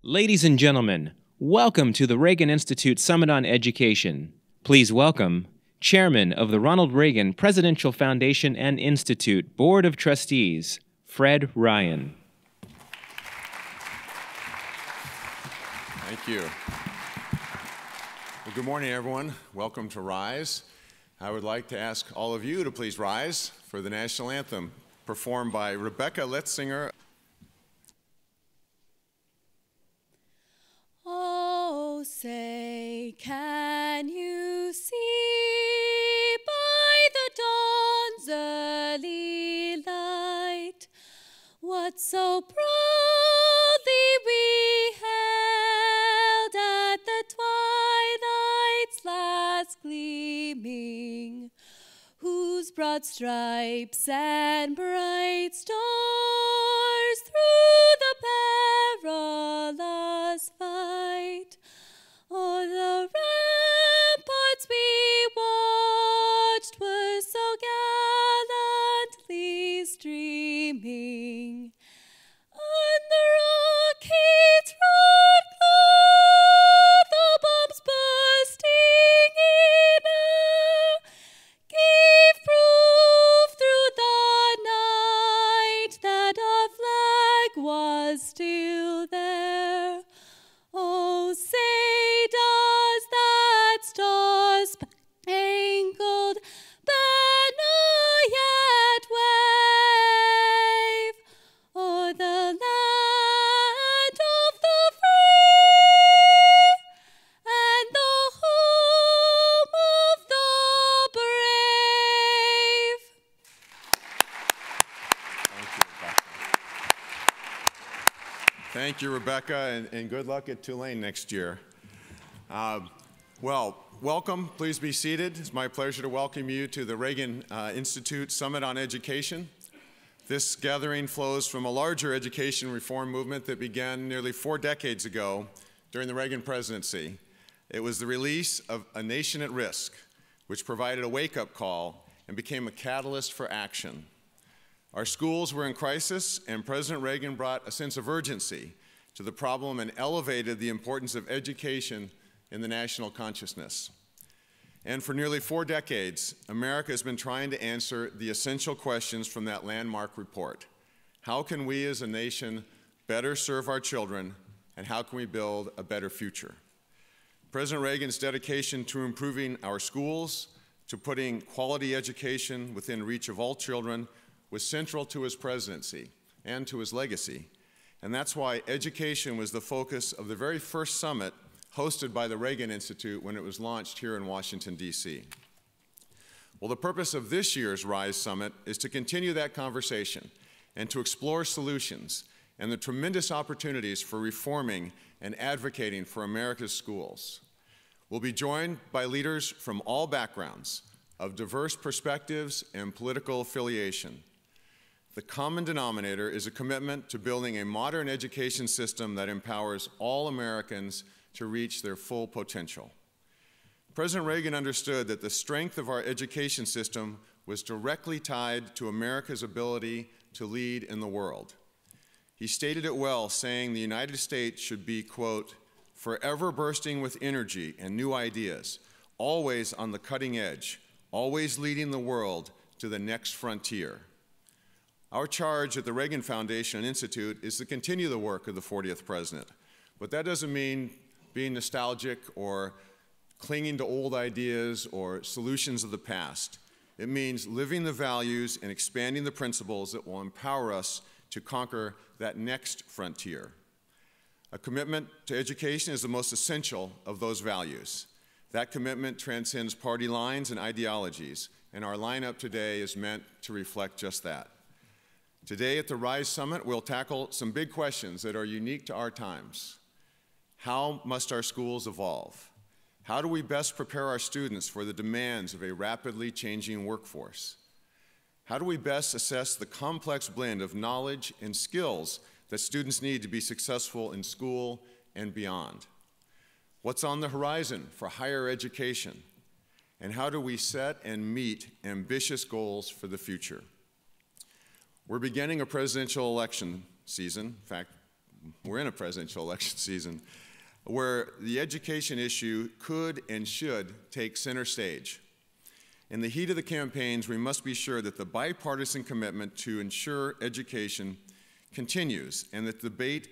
Ladies and gentlemen, welcome to the Reagan Institute Summit on Education. Please welcome Chairman of the Ronald Reagan Presidential Foundation and Institute Board of Trustees, Fred Ryan. Thank you. Well, good morning, everyone. Welcome to Rise. I would like to ask all of you to please rise for the national anthem, performed by Rebecca Letzinger. Oh, say, can you see by the dawn's early light what so proudly we held at the twilight's last gleaming, whose broad stripes and bright stars through the perilous fight o'er the ramparts we watched were so gallantly streaming, and the rockets roared glad, the bombs bursting in air gave proof through the night that our flag was still there. Oh, say, does that star-spangled banner yet wave o'er the land of the free and the home of the brave? Thank you, Rebecca, and good luck at Tulane next year. Well, welcome. Please be seated. It's my pleasure to welcome you to the Reagan Institute Summit on Education. This gathering flows from a larger education reform movement that began nearly 4 decades ago during the Reagan presidency. It was the release of A Nation at Risk, which provided a wake-up call and became a catalyst for action. Our schools were in crisis, and President Reagan brought a sense of urgency to the problem and elevated the importance of education in the national consciousness. And for nearly 4 decades, America has been trying to answer the essential questions from that landmark report. How can we as a nation better serve our children, and how can we build a better future? President Reagan's dedication to improving our schools, to putting quality education within reach of all children, was central to his presidency and to his legacy. And that's why education was the focus of the very first summit hosted by the Reagan Institute when it was launched here in Washington, D.C. Well, the purpose of this year's RISE Summit is to continue that conversation and to explore solutions and the tremendous opportunities for reforming and advocating for America's schools. We'll be joined by leaders from all backgrounds, of diverse perspectives and political affiliation. The common denominator is a commitment to building a modern education system that empowers all Americans to reach their full potential. President Reagan understood that the strength of our education system was directly tied to America's ability to lead in the world. He stated it well, saying the United States should be, quote, forever bursting with energy and new ideas, always on the cutting edge, always leading the world to the next frontier. Our charge at the Reagan Foundation and Institute is to continue the work of the 40th president, but that doesn't mean being nostalgic or clinging to old ideas or solutions of the past. It means living the values and expanding the principles that will empower us to conquer that next frontier. A commitment to education is the most essential of those values. That commitment transcends party lines and ideologies, and our lineup today is meant to reflect just that. Today at the RISE Summit, we'll tackle some big questions that are unique to our times. How must our schools evolve? How do we best prepare our students for the demands of a rapidly changing workforce? How do we best assess the complex blend of knowledge and skills that students need to be successful in school and beyond? What's on the horizon for higher education? And how do we set and meet ambitious goals for the future? We're beginning a presidential election season. In fact, we're in a presidential election season, where the education issue could and should take center stage. In the heat of the campaigns, we must be sure that the bipartisan commitment to ensure education continues and that the debate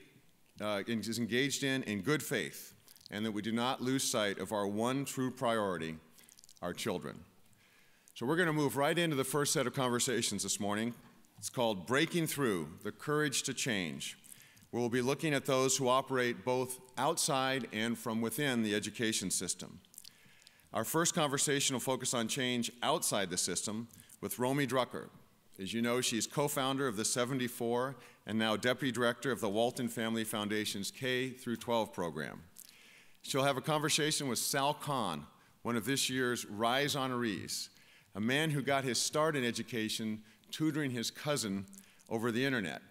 is engaged in good faith, and that we do not lose sight of our one true priority, our children. So we're going to move right into the first set of conversations this morning. It's called Breaking Through, the Courage to Change. We'll be looking at those who operate both outside and from within the education system. Our first conversation will focus on change outside the system with Romy Drucker. As you know, she's co-founder of the 74 and now deputy director of the Walton Family Foundation's K-12 program. She'll have a conversation with Sal Khan, one of this year's Rise honorees, a man who got his start in education tutoring his cousin over the internet.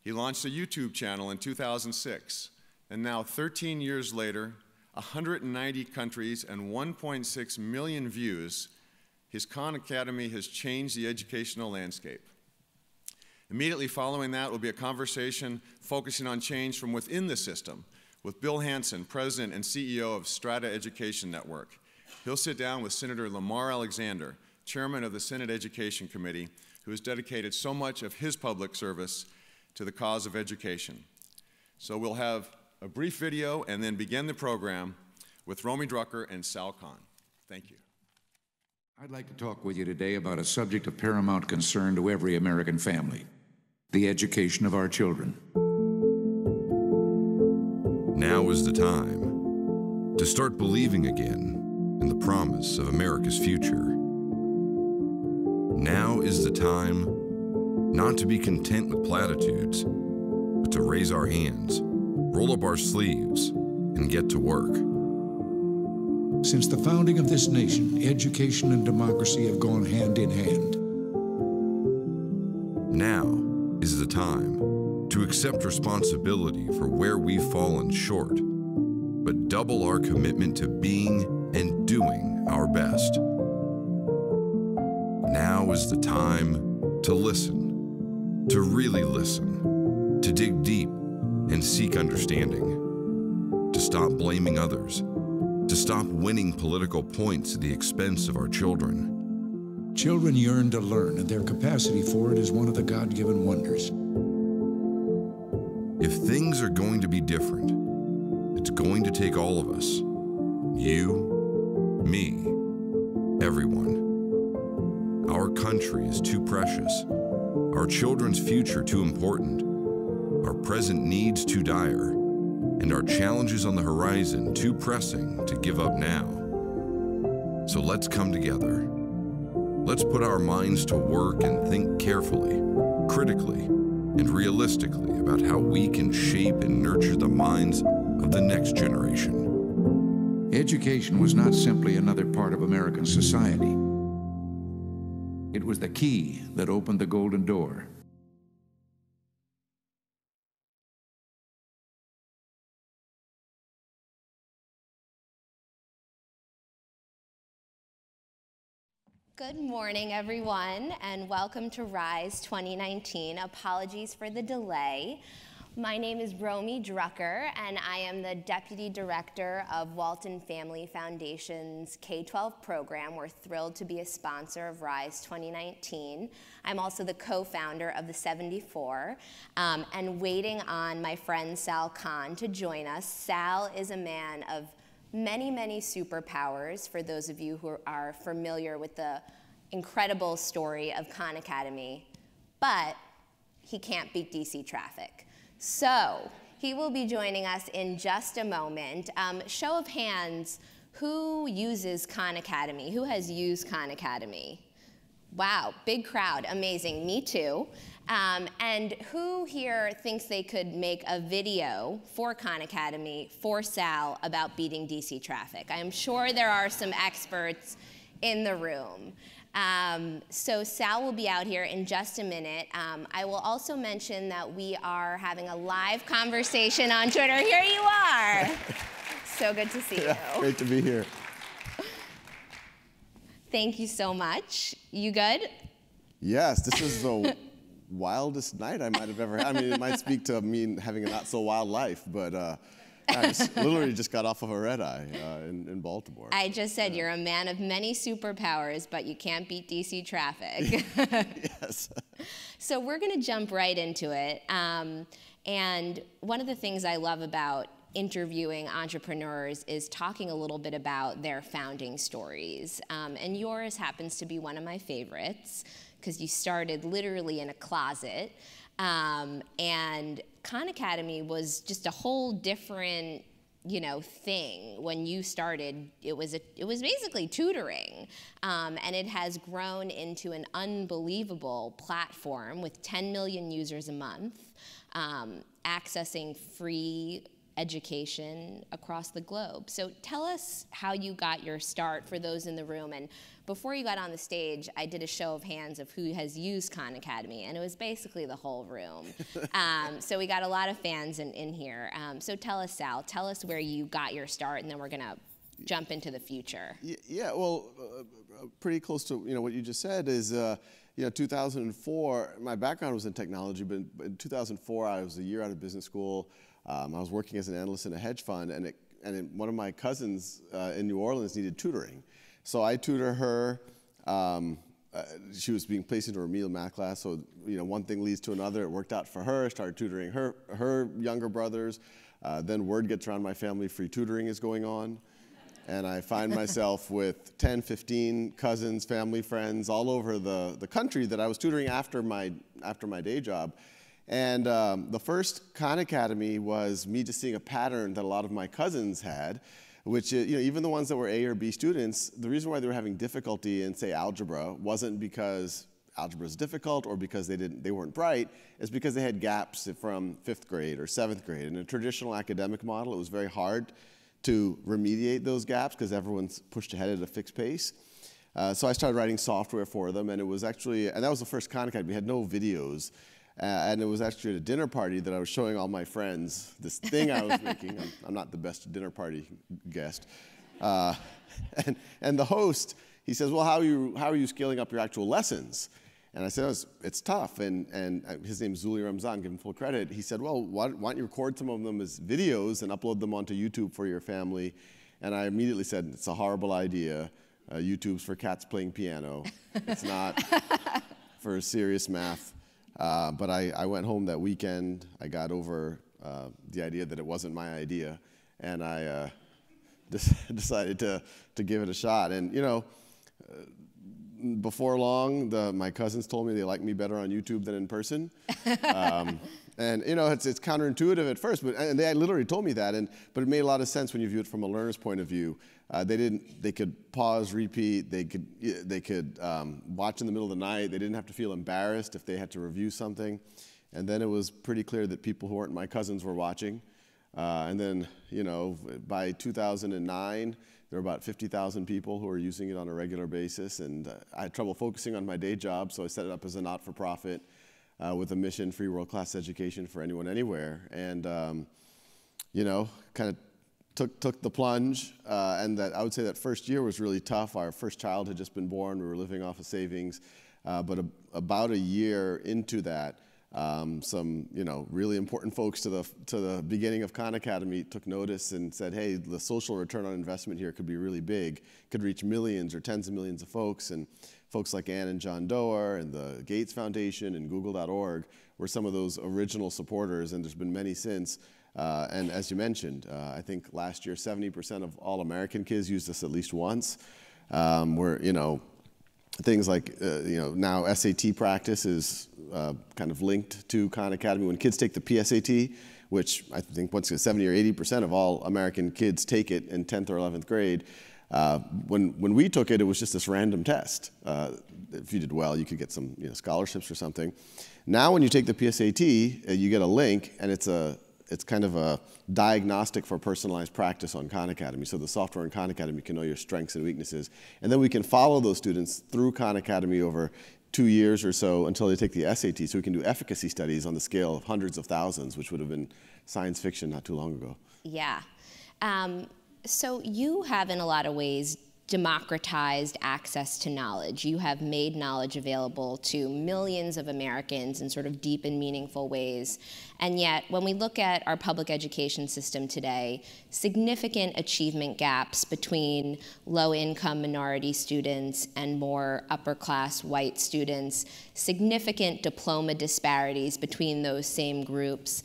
He launched a YouTube channel in 2006, and now 13 years later, 190 countries and 1.6 million views, his Khan Academy has changed the educational landscape. Immediately following that will be a conversation focusing on change from within the system with Bill Hansen, President and CEO of Strata Education Network. He'll sit down with Senator Lamar Alexander, Chairman of the Senate Education Committee, who has dedicated so much of his public service to the cause of education. So we'll have a brief video and then begin the program with Romy Drucker and Sal Khan. Thank you. I'd like to talk with you today about a subject of paramount concern to every American family: the education of our children. Now is the time to start believing again in the promise of America's future. Now is the time not to be content with platitudes, but to raise our hands, roll up our sleeves, and get to work. Since the founding of this nation, education and democracy have gone hand in hand. Now is the time to accept responsibility for where we've fallen short, but double our commitment to being and doing our best. Now is the time to listen, to really listen, to dig deep and seek understanding, to stop blaming others, to stop winning political points at the expense of our children. Children yearn to learn, and their capacity for it is one of the God-given wonders. If things are going to be different, it's going to take all of us. You, me, everyone. Our country is too precious, our children's future too important, our present needs too dire, and our challenges on the horizon too pressing to give up now. So let's come together. Let's put our minds to work and think carefully, critically, and realistically about how we can shape and nurture the minds of the next generation. Education was not simply another part of American society. It was the key that opened the golden door. Good morning, everyone, and welcome to Rise 2019. Apologies for the delay. My name is Romy Drucker, and I am the Deputy Director of Walton Family Foundation's K-12 program. We're thrilled to be a sponsor of Rise 2019. I'm also the co-founder of the 74, and waiting on my friend Sal Khan to join us. Sal is a man of many, many superpowers, for those of you who are familiar with the incredible story of Khan Academy, but he can't beat DC traffic. So he will be joining us in just a moment. Show of hands, who uses Khan Academy? Who has used Khan Academy? Wow, big crowd, amazing, me too. And who here thinks they could make a video for Khan Academy for Sal about beating DC traffic? I am sure there are some experts in the room. So Sal will be out here in just a minute. I will also mention that we are having a live conversation on Twitter. Here you are. So good to see you. Great to be here. Thank you so much. You good? Yes, this is wildest night I might have ever had. I mean, it might speak to me having a not so wild life, but I literally just got off of a red eye in Baltimore. I just said you're a man of many superpowers, but you can't beat DC traffic. Yes. So we're going to jump right into it. And one of the things I love about interviewing entrepreneurs is talking a little bit about their founding stories. And yours happens to be one of my favorites because you started literally in a closet. And Khan Academy was just a whole different, thing. When you started, it was basically tutoring, and it has grown into an unbelievable platform with 10 million users a month, accessing free education across the globe. So tell us how you got your start for those in the room. And before you got on the stage, I did a show of hands of who has used Khan Academy, and it was basically the whole room. So we got a lot of fans in here. So tell us, Sal, tell us where you got your start, and then we're gonna jump into the future. Yeah, well, pretty close to what you just said is 2004. My background was in technology, but in 2004 I was a year out of business school. I was working as an analyst in a hedge fund, and one of my cousins in New Orleans needed tutoring. So I tutor her. She was being placed into a remedial math class, so one thing leads to another. It worked out for her. Started tutoring her younger brothers. Then word gets around my family, free tutoring is going on. And I find myself with 10, 15 cousins, family, friends all over the country that I was tutoring after my day job. And the first Khan Academy was me just seeing a pattern that a lot of my cousins had, which even the ones that were A or B students, the reason why they were having difficulty in, say, algebra wasn't because algebra is difficult or because they weren't bright. It's because they had gaps from 5th grade or 7th grade. In a traditional academic model, it was very hard to remediate those gaps because everyone's pushed ahead at a fixed pace. So I started writing software for them, and that was the first Khan Academy. We had no videos. And it was actually at a dinner party that I was showing all my friends this thing I was making. I'm not the best dinner party guest. And the host, he says, well, how are you scaling up your actual lessons? And I said, it's tough. And his name's Zuli Ramzan, give him full credit. He said, well, why don't you record some of them as videos and upload them onto YouTube for your family? And I immediately said, it's a horrible idea. YouTube's for cats playing piano. It's not for serious math. But I went home that weekend. I got over the idea that it wasn't my idea, and I decided to give it a shot. And before long, my cousins told me they like me better on YouTube than in person. And it's counterintuitive at first, and they literally told me that. But it made a lot of sense when you view it from a learner's point of view. They could pause, repeat. They could watch in the middle of the night. They didn't have to feel embarrassed if they had to review something. And then it was pretty clear that people who weren't my cousins were watching. And then by 2009, there were about 50,000 people who were using it on a regular basis. And I had trouble focusing on my day job, so I set it up as a not-for-profit with a mission: free world-class education for anyone, anywhere. And kind of took the plunge, and I would say that first year was really tough. Our first child had just been born. We were living off of savings. But about a year into that, some really important folks to the beginning of Khan Academy took notice and said, hey, the social return on investment here could be really big, could reach millions or tens of millions of folks. And folks like Ann and John Doerr and the Gates Foundation and Google.org were some of those original supporters, and there's been many since. And as you mentioned, I think last year 70% of all American kids used this at least once. Things like now SAT practice is kind of linked to Khan Academy. When kids take the PSAT, which I think once 70 or 80% of all American kids take it in 10th or 11th grade, when we took it, it was just this random test. If you did well, you could get some scholarships or something. Now when you take the PSAT, you get a link, and it's kind of a diagnostic for personalized practice on Khan Academy. So the software in Khan Academy can know your strengths and weaknesses. And then we can follow those students through Khan Academy over 2 years or so until they take the SAT. So we can do efficacy studies on the scale of hundreds of thousands, which would have been science fiction not too long ago. Yeah. So you have, in a lot of ways, democratized access to knowledge. You have made knowledge available to millions of Americans in sort of deep and meaningful ways. And yet, when we look at our public education system today, significant achievement gaps between low-income minority students and more upper-class white students, significant diploma disparities between those same groups.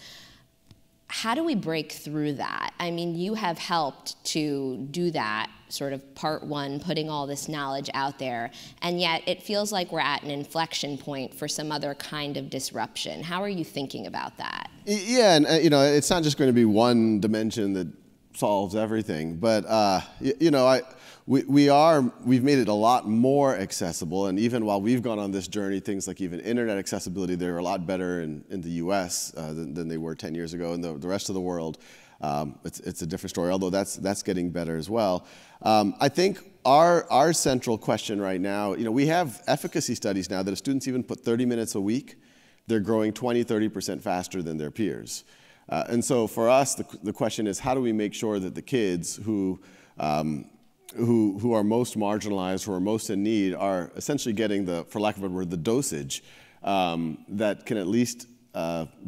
How do we break through that? I mean, you have helped to do that, sort of part one, putting all this knowledge out there, and yet it feels like we're at an inflection point for some other kind of disruption. How are you thinking about that? Yeah, and you know, it's not just going to be one dimension that solves everything, but you know, we've made it a lot more accessible, and even while we've gone on this journey, things like even internet accessibility, they're a lot better in the U.S. Than they were 10 years ago. In the rest of the world, it's a different story, although that's getting better as well. I think our central question right now, you know, we have efficacy studies now that if students even put 30 minutes a week, they're growing 20–30% faster than their peers. And so for us, the question is, how do we make sure that the kids who are most marginalized, who are most in need, are essentially getting the, for lack of a word, the dosage that can at least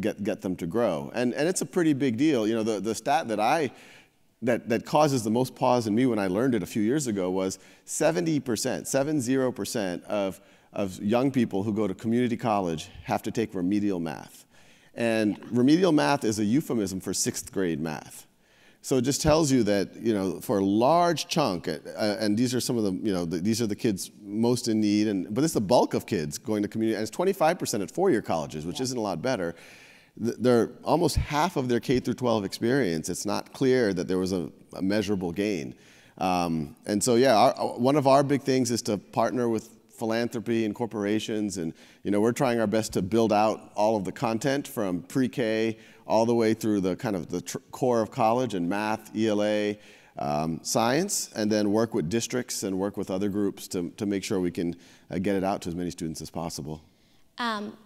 get them to grow. And it's a pretty big deal. You know, the stat that causes the most pause in me when I learned it a few years ago was 70% of young people who go to community college have to take remedial math. And remedial math is a euphemism for 6th grade math. So it just tells you that, you know, for a large chunk, and these are some of the, you know, these are the kids most in need, but it's the bulk of kids going to community, and it's 25% at four-year colleges, which isn't a lot better. They're almost half of their K through 12 experience. It's not clear that there was a measurable gain. And so, yeah, one of our big things is to partner with philanthropy and corporations, and you know, we're trying our best to build out all of the content from pre-K all the way through the kind of the core of college and math, ELA, science, and then work with districts and work with other groups to make sure we can get it out to as many students as possible.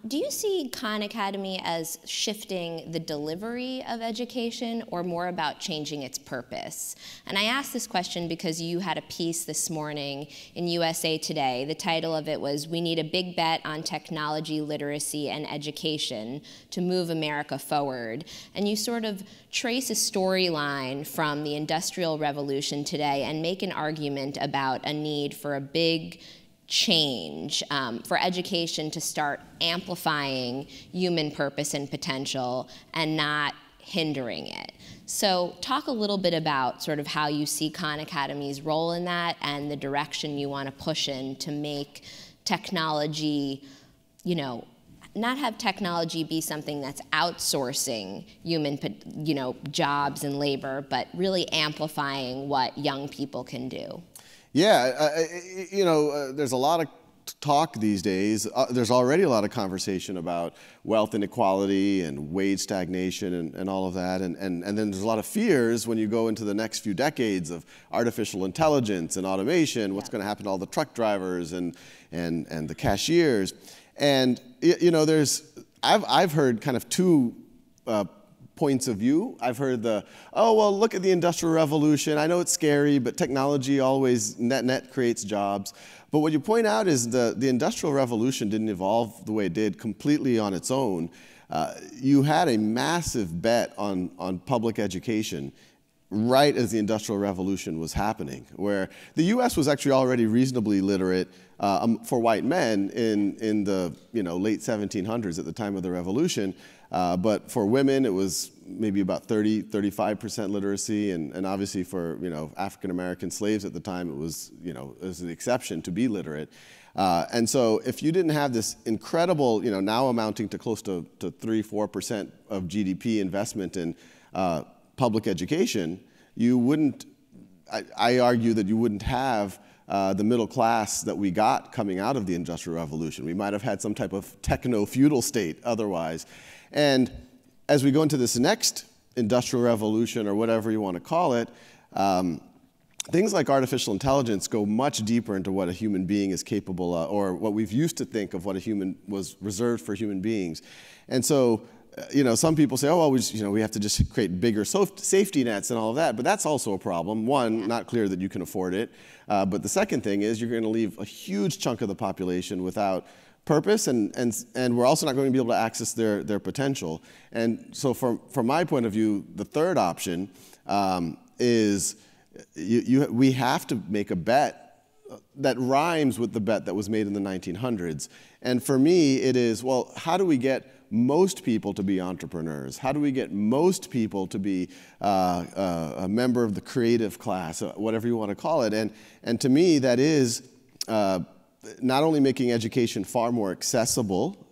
Do you see Khan Academy as shifting the delivery of education or more about changing its purpose? And I ask this question because you had a piece this morning in USA Today. The title of it was, "We Need a Big Bet on Technology, Literacy, and Education to Move America Forward." And you sort of trace a storyline from the Industrial Revolution today and make an argument about a need for a big change, for education to start amplifying human purpose and potential and not hindering it. So talk a little bit about sort of how you see Khan Academy's role in that and the direction you want to push in to make technology, you know, not have technology be something that's outsourcing human, you know, jobs and labor, but really amplifying what young people can do. Yeah, you know, there's a lot of talk these days. There's already a lot of conversation about wealth inequality and wage stagnation and all of that. And then there's a lot of fears when you go into the next few decades of artificial intelligence and automation, what's going to happen to all the truck drivers and the cashiers. And, you know, I've heard kind of two points of view. I've heard oh, well, look at the Industrial Revolution. I know it's scary, but technology always net creates jobs. But what you point out is the Industrial Revolution didn't evolve the way it did completely on its own. You had a massive bet on public education right as the Industrial Revolution was happening, where the U.S. was actually already reasonably literate for white men in the late 1700s at the time of the Revolution. But for women, it was maybe about 35% literacy, and obviously for African-American slaves at the time, it was an exception to be literate. And so if you didn't have this incredible, now amounting to close to 3–4% of GDP investment in public education, you wouldn't, I argue that you wouldn't have the middle class that we got coming out of the Industrial Revolution. We might have had some type of techno-feudal state otherwise. And as we go into this next Industrial Revolution, or whatever you want to call it, things like artificial intelligence go much deeper into what a human being is capable of, or what we've used to think of what a human was reserved for human beings. And so some people say, oh, well, we have to just create bigger safety nets and all of that, but that's also a problem. One, not clear that you can afford it, but the second thing is you're going to leave a huge chunk of the population without purpose, and we're also not going to be able to access their potential. And so from my point of view, the third option is we have to make a bet that rhymes with the bet that was made in the 1900s. And for me, it is, well, how do we get most people to be entrepreneurs? How do we get most people to be a member of the creative class, whatever you want to call it? And to me, that is not only making education far more accessible,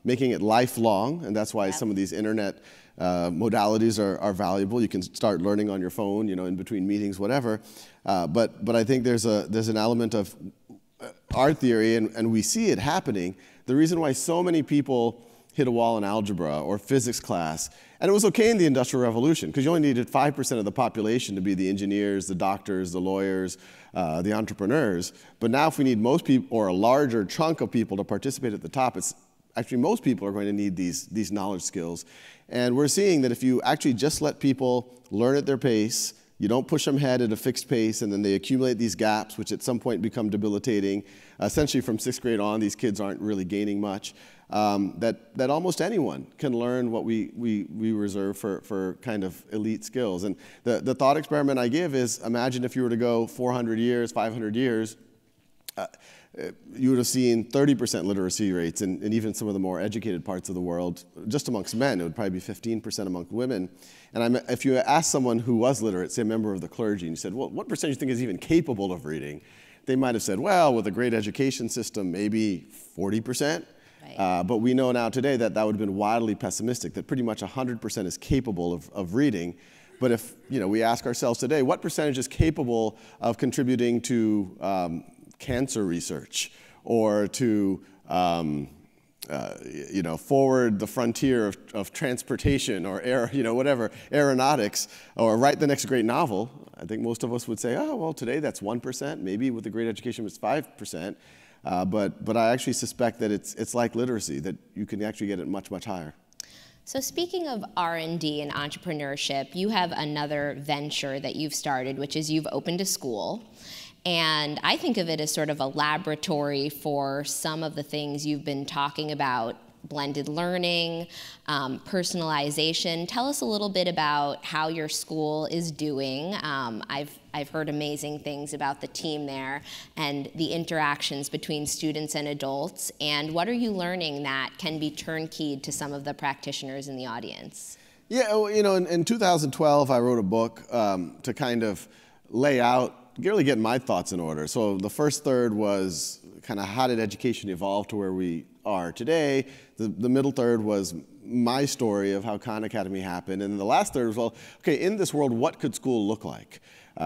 making it lifelong, and that's why some of these internet modalities are valuable. You can start learning on your phone, in between meetings, whatever. But I think there's an element of our theory, and we see it happening. The reason why so many people hit a wall in algebra or physics class, and it was okay in the Industrial Revolution because you only needed 5% of the population to be the engineers, the doctors, the lawyers, the entrepreneurs. But now if we need most people or a larger chunk of people to participate at the top, it's actually most people are going to need these knowledge skills. And we're seeing that if you actually just let people learn at their pace, you don't push them ahead at a fixed pace, and then they accumulate these gaps, which at some point become debilitating. Essentially, from 6th grade on, these kids aren't really gaining much. That almost anyone can learn what we reserve for kind of elite skills. And the thought experiment I give is, imagine if you were to go 400 years, 500 years, you would have seen 30% literacy rates in even some of the more educated parts of the world. Just amongst men, it would probably be 15% among women. And if you ask someone who was literate, say a member of the clergy, and you said, well, what percentage do you think is even capable of reading? They might have said, well, with a great education system, maybe 40%. Right. But we know now today that would have been wildly pessimistic, that pretty much 100% is capable of reading. But if we ask ourselves today, what percentage is capable of contributing to cancer research or to forward the frontier of transportation or whatever, aeronautics, or write the next great novel, I think most of us would say, oh, well, today that's 1%. Maybe with a great education it's 5%. But I actually suspect that it's like literacy, that you can actually get it much, much higher. So speaking of R&D and entrepreneurship, you have another venture that you've started, which is you've opened a school. And I think of it as sort of a laboratory for some of the things you've been talking about: blended learning, personalization. Tell us a little bit about how your school is doing. I've heard amazing things about the team there and the interactions between students and adults. And what are you learning that can be turnkeyed to some of the practitioners in the audience? Yeah, well, in 2012, I wrote a book to kind of lay out, really get my thoughts in order. So the first third was kind of how did education evolve to where we are today. The middle third was my story of how Khan Academy happened. And the last third was, well, okay, in this world, what could school look like?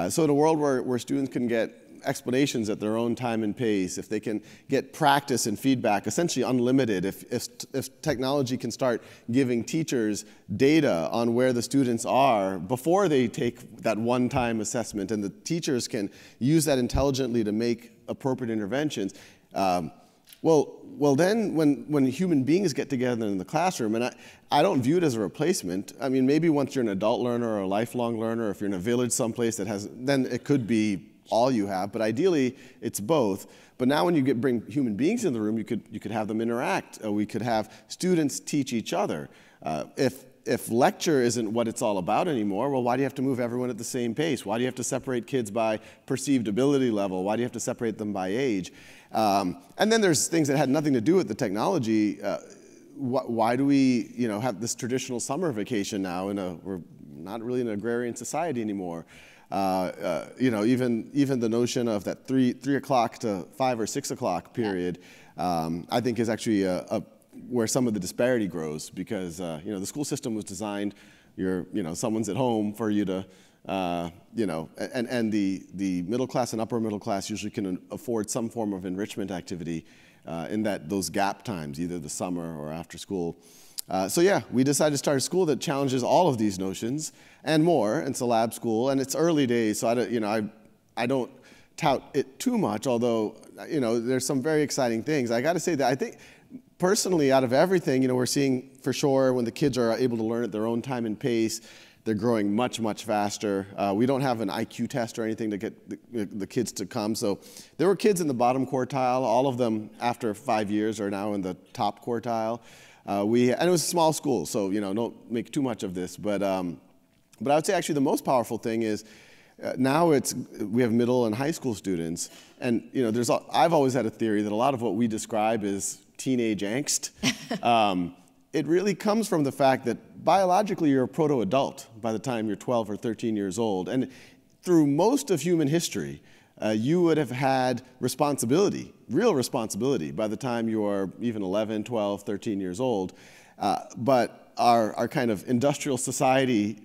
So in a world where students can get explanations at their own time and pace, if they can get practice and feedback, essentially unlimited, if technology can start giving teachers data on where the students are before they take that one-time assessment, and the teachers can use that intelligently to make appropriate interventions, well, then when human beings get together in the classroom, and I don't view it as a replacement. I mean, maybe once you're an adult learner or a lifelong learner, if you're in a village someplace that has, then it could be all you have, but ideally it's both. But now when you bring human beings in the room, you could have them interact. We could have students teach each other. If lecture isn't what it's all about anymore, well, why do you have to move everyone at the same pace? Why do you have to separate kids by perceived ability level? Why do you have to separate them by age? And then there's things that had nothing to do with the technology. Why do we have this traditional summer vacation now? We're not really in an agrarian society anymore. Even the notion of that 3 o'clock to 5 or 6 o'clock period, I think is actually where some of the disparity grows, because the school system was designed. Someone's at home for you to, and the middle class and upper middle class usually can afford some form of enrichment activity in those gap times, either the summer or after school. So yeah, we decided to start a school that challenges all of these notions and more. And it's a lab school, and it's early days, so I don't tout it too much. Although there's some very exciting things. I got to say that I think personally, out of everything, we're seeing for sure when the kids are able to learn at their own time and pace, they're growing much, much faster. We don't have an IQ test or anything to get the kids to come. So there were kids in the bottom quartile. All of them, after 5 years, are now in the top quartile. And it was a small school, so don't make too much of this. But I would say actually the most powerful thing is now we have middle and high school students, and I've always had a theory that a lot of what we describe is teenage angst. It really comes from the fact that biologically you're a proto-adult by the time you're 12 or 13 years old. And through most of human history, you would have had responsibility, real responsibility, by the time you are even 11, 12, 13 years old. But our kind of industrial society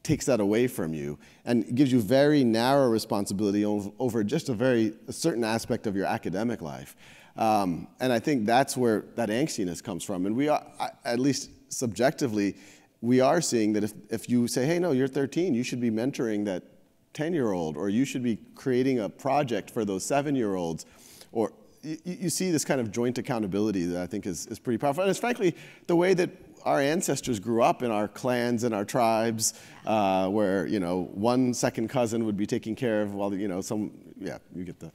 takes that away from you and gives you very narrow responsibility over just a certain aspect of your academic life. And I think that's where that angstiness comes from. And we are, at least subjectively, we are seeing that if you say, hey, no, you're 13, you should be mentoring that 10-year-old, or you should be creating a project for those 7-year-olds, or you see this kind of joint accountability that I think is pretty powerful. And it's frankly the way that our ancestors grew up in our clans and our tribes, where one second cousin would be taking care of while you get the.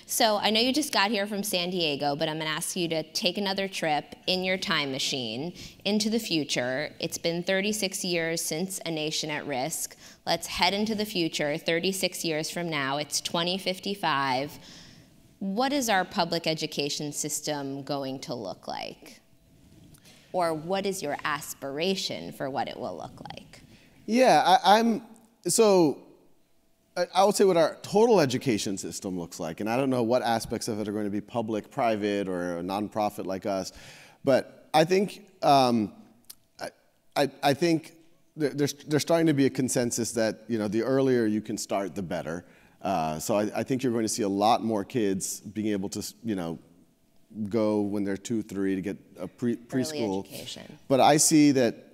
So I know you just got here from San Diego, but I'm going to ask you to take another trip in your time machine into the future. It's been 36 years since A Nation at Risk. Let's head into the future, 36 years from now. It's 2055. What is our public education system going to look like? Or what is your aspiration for what it will look like? Yeah, I would say what our total education system looks like, and I don't know what aspects of it are going to be public, private, or a nonprofit like us, but I think I think there's starting to be a consensus that the earlier you can start, the better. So I think you're going to see a lot more kids being able to go when they're 2, 3 to get a preschool. Early education. But I see that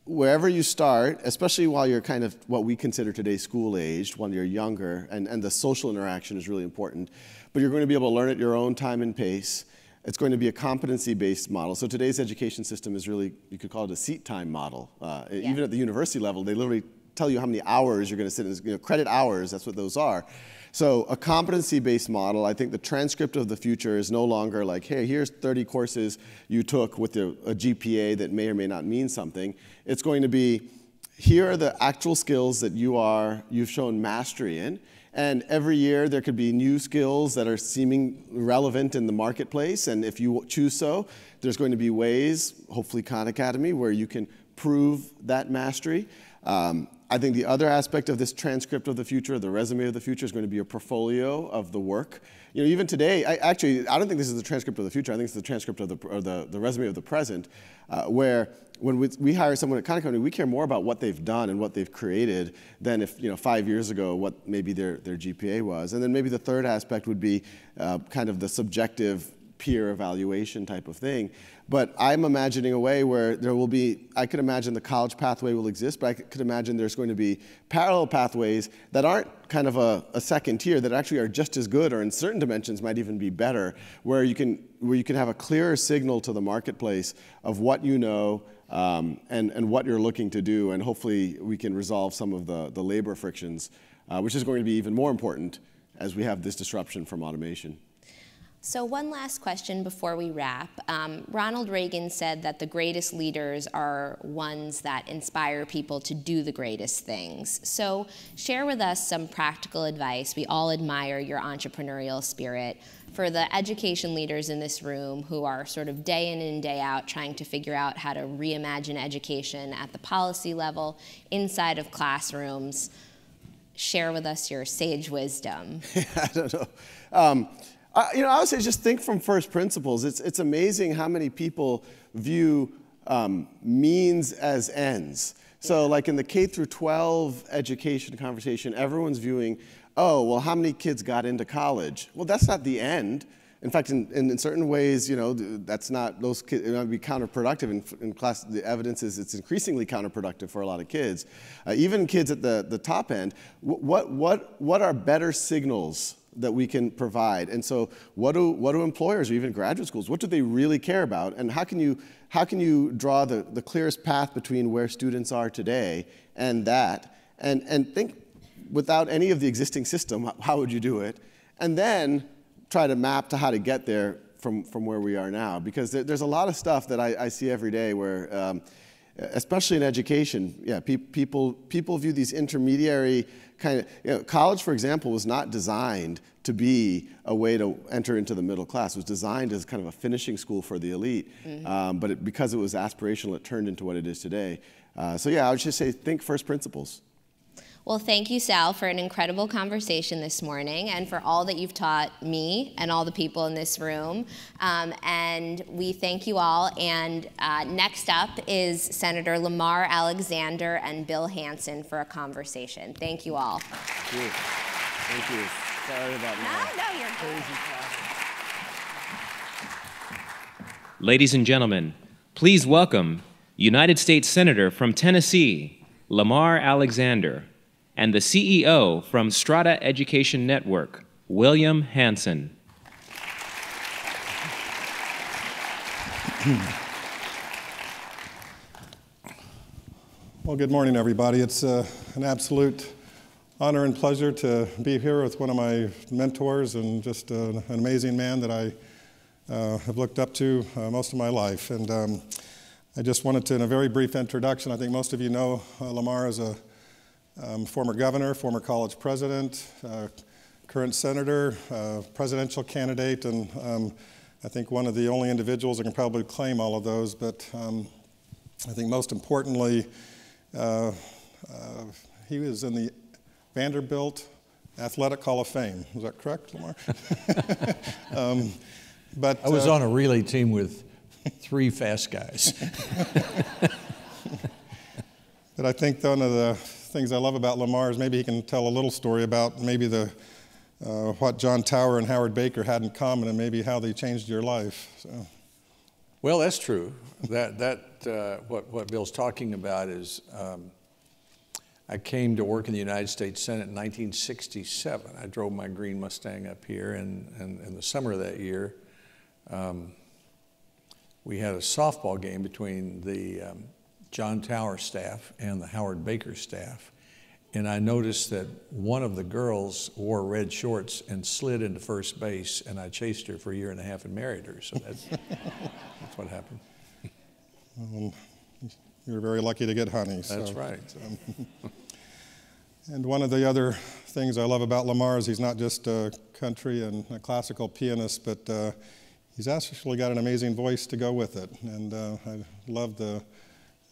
wherever you start, especially while you're kind of what we consider today school aged, when you're younger, and the social interaction is really important, but you're going to be able to learn at your own time and pace. It's going to be a competency-based model. So today's education system is really, you could call it a seat time model. Even at the university level, they literally tell you how many hours you're going to sit in, credit hours, that's what those are. So a competency-based model, I think the transcript of the future is no longer like, hey, here's 30 courses you took with a GPA that may or may not mean something. It's going to be, here are the actual skills that you've shown mastery in, and every year there could be new skills that are seeming relevant in the marketplace, and if you choose so, there's going to be ways, hopefully Khan Academy, where you can prove that mastery. I think the other aspect of this transcript of the future, the resume of the future, is going to be a portfolio of the work. Even today, I don't think this is the transcript of the future. I think it's the transcript of the resume of the present, where when we hire someone at Khan Academy, we care more about what they've done and what they've created than if 5 years ago what maybe their GPA was. And then maybe the third aspect would be kind of the subjective peer evaluation type of thing. But I'm imagining a way where there will be, I could imagine the college pathway will exist, but I could imagine there's going to be parallel pathways that aren't kind of a second tier, that actually are just as good, or in certain dimensions might even be better, where you can have a clearer signal to the marketplace of what you know and what you're looking to do, and hopefully we can resolve some of the labor frictions, which is going to be even more important as we have this disruption from automation. So one last question before we wrap. Ronald Reagan said that the greatest leaders are ones that inspire people to do the greatest things. So share with us some practical advice. We all admire your entrepreneurial spirit. For the education leaders in this room who are sort of day in and day out trying to figure out how to reimagine education at the policy level, inside of classrooms, share with us your sage wisdom. I don't know. I would say just think from first principles. It's amazing how many people view means as ends. So like in the K through 12 education conversation, everyone's viewing, oh, well, how many kids got into college? Well, that's not the end. In fact, in certain ways, that's not, those kids, it might be counterproductive. In class, the evidence is it's increasingly counterproductive for a lot of kids. Even kids at the top end, what are better signals that we can provide. And so what do employers or even graduate schools, what do they really care about? And how can you draw the clearest path between where students are today and that? And think, without any of the existing system, how would you do it? And then try to map to how to get there from where we are now. Because there's a lot of stuff that I see every day where, especially in education, yeah, people view these intermediary kind of, college, for example, was not designed to be a way to enter into the middle class. It was designed as kind of a finishing school for the elite. But because it was aspirational, it turned into what it is today. So yeah, I would just say think first principles. Well, thank you, Sal, for an incredible conversation this morning and for all that you've taught me and all the people in this room. And we thank you all. And next up is Senator Lamar Alexander and Bill Hansen for a conversation. Thank you all. Thank you. Thank you. Sorry about that. No, you're good. Ladies and gentlemen, please welcome United States Senator from Tennessee, Lamar Alexander, and the CEO from Strata Education Network, William Hansen. Well, good morning, everybody. It's an absolute honor and pleasure to be here with one of my mentors and just an amazing man that I have looked up to most of my life. And I just wanted to, in a very brief introduction, I think most of you know Lamar as a former governor, former college president, current senator, presidential candidate, and I think one of the only individuals that can probably claim all of those. But I think most importantly, he was in the Vanderbilt Athletic Hall of Fame. Is that correct, Lamar? But I was on a relay team with 3 fast guys. But I think one of the things I love about Lamar is maybe he can tell a little story about maybe what John Tower and Howard Baker had in common and maybe how they changed your life. So. Well, that's true. What Bill's talking about is I came to work in the United States Senate in 1967. I drove my green Mustang up here, and in the summer of that year, we had a softball game between the John Tower staff and the Howard Baker staff. And I noticed that one of the girls wore red shorts and slid into first base, and I chased her for 1.5 years and married her. So that's what happened. You were very lucky to get honey. That's right. And one of the other things I love about Lamar is he's not just a country and a classical pianist, but he's actually got an amazing voice to go with it. And I love the...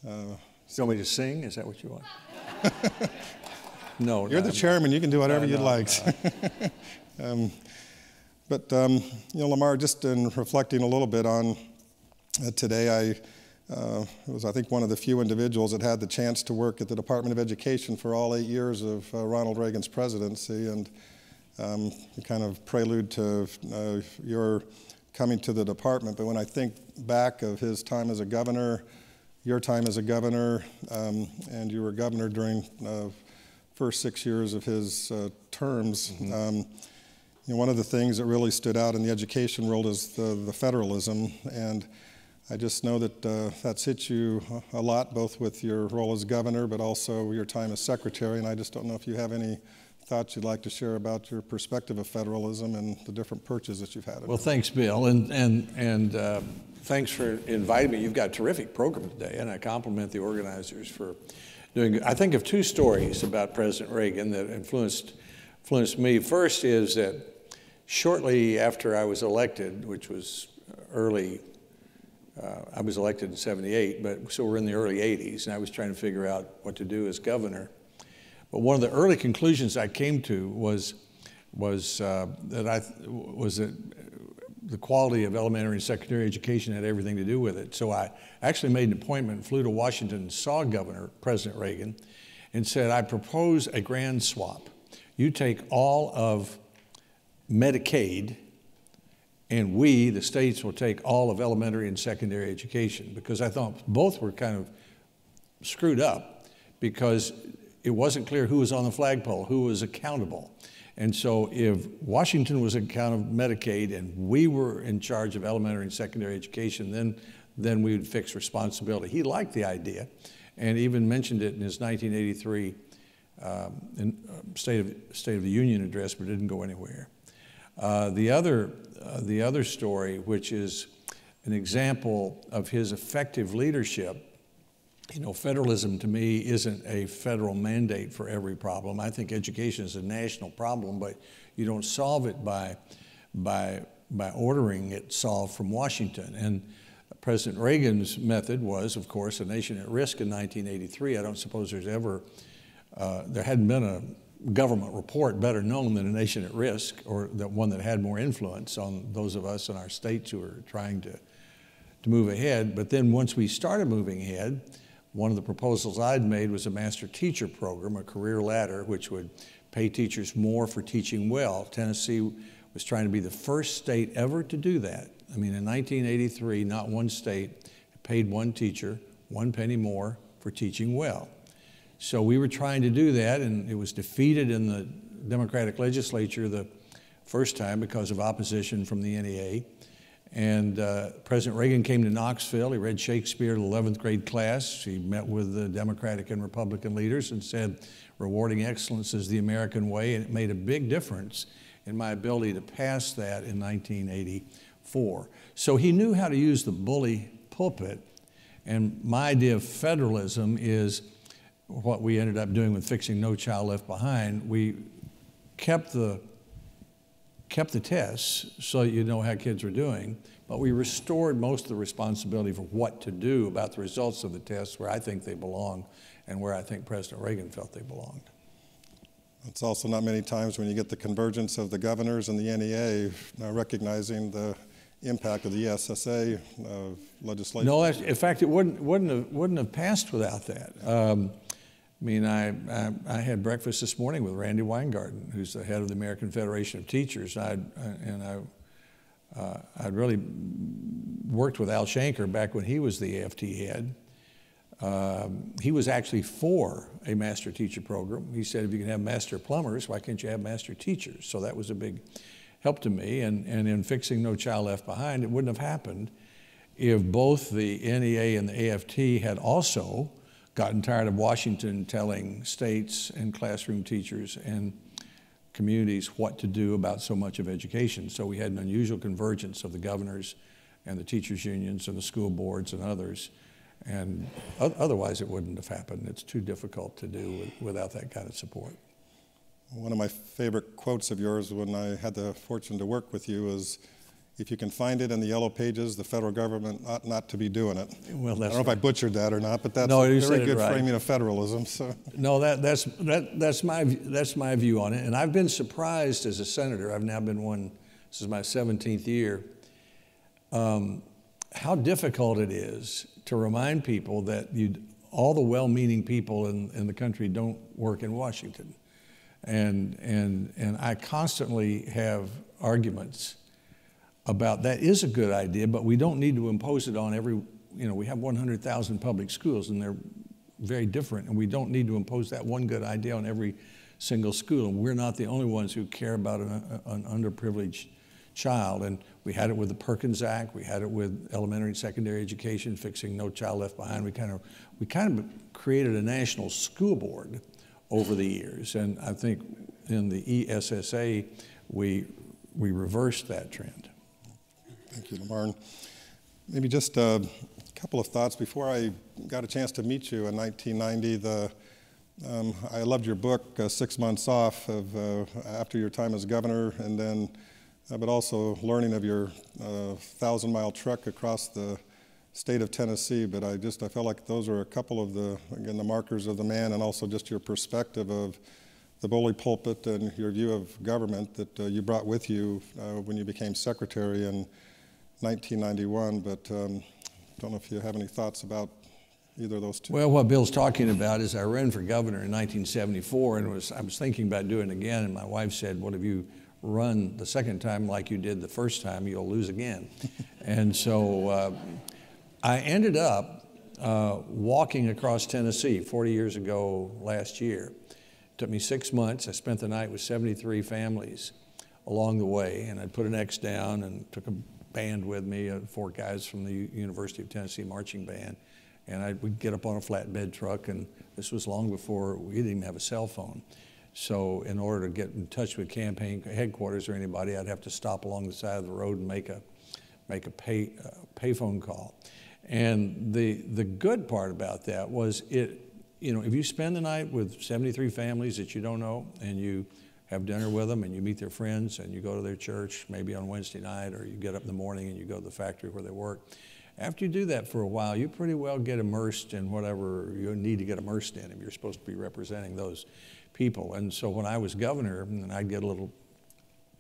You want me to sing? Is that what you want? No. You're the chairman. You can do whatever you'd like. But Lamar, just in reflecting a little bit on today, I was, I think, one of the few individuals that had the chance to work at the Department of Education for all 8 years of Ronald Reagan's presidency, and kind of prelude to your coming to the department. But when I think back of his time as a governor, your time as a governor, and you were governor during the first 6 years of his terms. One of the things that really stood out in the education world is the federalism, and I just know that that's hit you a lot, both with your role as governor, but also your time as secretary, and I just don't know if you have any thoughts you'd like to share about your perspective of federalism and the different perches that you've had. Well, thanks, Bill, and thanks for inviting me. You've got a terrific program today, and I compliment the organizers for doing it. I think of 2 stories about President Reagan that influenced me. First is that shortly after I was elected, which was early, I was elected in '78, but so we're in the early '80s, and I was trying to figure out what to do as governor. But one of the early conclusions I came to was that the quality of elementary and secondary education had everything to do with it. So I actually made an appointment, flew to Washington, and saw President Reagan, and said, I propose a grand swap. You take all of Medicaid, and we, the states, will take all of elementary and secondary education, because I thought both were kind of screwed up because it wasn't clear who was on the flagpole, who was accountable. And so if Washington was in account of Medicaid and we were in charge of elementary and secondary education, then we would fix responsibility. He liked the idea and even mentioned it in his 1983 State of the Union address, but didn't go anywhere. The other story, which is an example of his effective leadership, you know, federalism to me isn't a federal mandate for every problem. I think education is a national problem, but you don't solve it by ordering it solved from Washington. And President Reagan's method was, of course, A Nation at Risk in 1983. I don't suppose there's ever, there hadn't been a government report better known than A Nation at Risk, or the one that had more influence on those of us in our states who were trying to move ahead. But then once we started moving ahead, one of the proposals I'd made was a master teacher program, a career ladder, which would pay teachers more for teaching well. Tennessee was trying to be the first state ever to do that. I mean, in 1983, not one state paid one teacher 1 penny more for teaching well. So we were trying to do that, and it was defeated in the Democratic legislature the first time because of opposition from the NEA. And President Reagan came to Knoxville. He read Shakespeare to the 11th grade class. He met with the Democratic and Republican leaders and said, rewarding excellence is the American way, and it made a big difference in my ability to pass that in 1984. So he knew how to use the bully pulpit, and my idea of federalism is what we ended up doing with fixing No Child Left Behind. We kept the tests so you know how kids were doing, but we restored most of the responsibility for what to do about the results of the tests where I think they belong and where I think President Reagan felt they belonged. It's also not many times when you get the convergence of the governors and the NEA recognizing the impact of the ESSA legislation. No, in fact, it wouldn't have passed without that. I mean, I had breakfast this morning with Randy Weingarten, who's the head of the American Federation of Teachers. I'd really worked with Al Shanker back when he was the AFT head. He was actually for a master teacher program. He said, if you can have master plumbers, why can't you have master teachers? So that was a big help to me. And in fixing No Child Left Behind, it wouldn't have happened if both the NEA and the AFT had also gotten tired of Washington telling states and classroom teachers and communities what to do about so much of education. So we had an unusual convergence of the governors and the teachers' unions and the school boards and others. And otherwise it wouldn't have happened. It's too difficult to do without that kind of support. One of my favorite quotes of yours when I had the fortune to work with you was, if you can find it in the yellow pages, the federal government ought not to be doing it. Well, that's I don't know if I butchered that or not, but that's no, a very good framing of federalism. So. No, that's my view on it. And I've been surprised as a senator. I've now been one, this is my 17th year, how difficult it is to remind people that all the well-meaning people in the country don't work in Washington. And I constantly have arguments about that is a good idea, but we don't need to impose it on every, we have 100,000 public schools and they're very different, and we don't need to impose that one good idea on every single school. And we're not the only ones who care about an underprivileged child. And we had it with the Perkins Act, we had it with elementary and secondary education, fixing No Child Left Behind. We kind of created a national school board over the years. And I think in the ESSA, we reversed that trend. Thank you, Lamar. Maybe just a couple of thoughts. Before I got a chance to meet you in 1990, I loved your book, 6 Months Off, after your time as governor, and then, but also learning of your 1,000-mile trek across the state of Tennessee. But I felt like those are a couple of the markers of the man, and also just your perspective of the bully pulpit and your view of government that you brought with you when you became secretary in 1991, but don't know if you have any thoughts about either of those two. Well, what Bill's talking about is I ran for governor in 1974, and I was thinking about doing it again, and my wife said, well, if you run the second time like you did the first time, you'll lose again. And so I ended up walking across Tennessee 40 years ago last year. Took me 6 months. I spent the night with 73 families along the way, and I put an X down and took a band with me, 4 guys from the University of Tennessee marching band, and we'd get up on a flatbed truck, and this was long before we didn't even have a cell phone. So in order to get in touch with campaign headquarters or anybody, I'd have to stop along the side of the road and make a payphone call. And the good part about that was if you spend the night with 73 families that you don't know, and you have dinner with them, and you meet their friends, and you go to their church maybe on Wednesday night, or you get up in the morning and you go to the factory where they work. After you do that for a while, you pretty well get immersed in whatever you need to get immersed in if you're supposed to be representing those people. And so when I was governor, and I'd get a little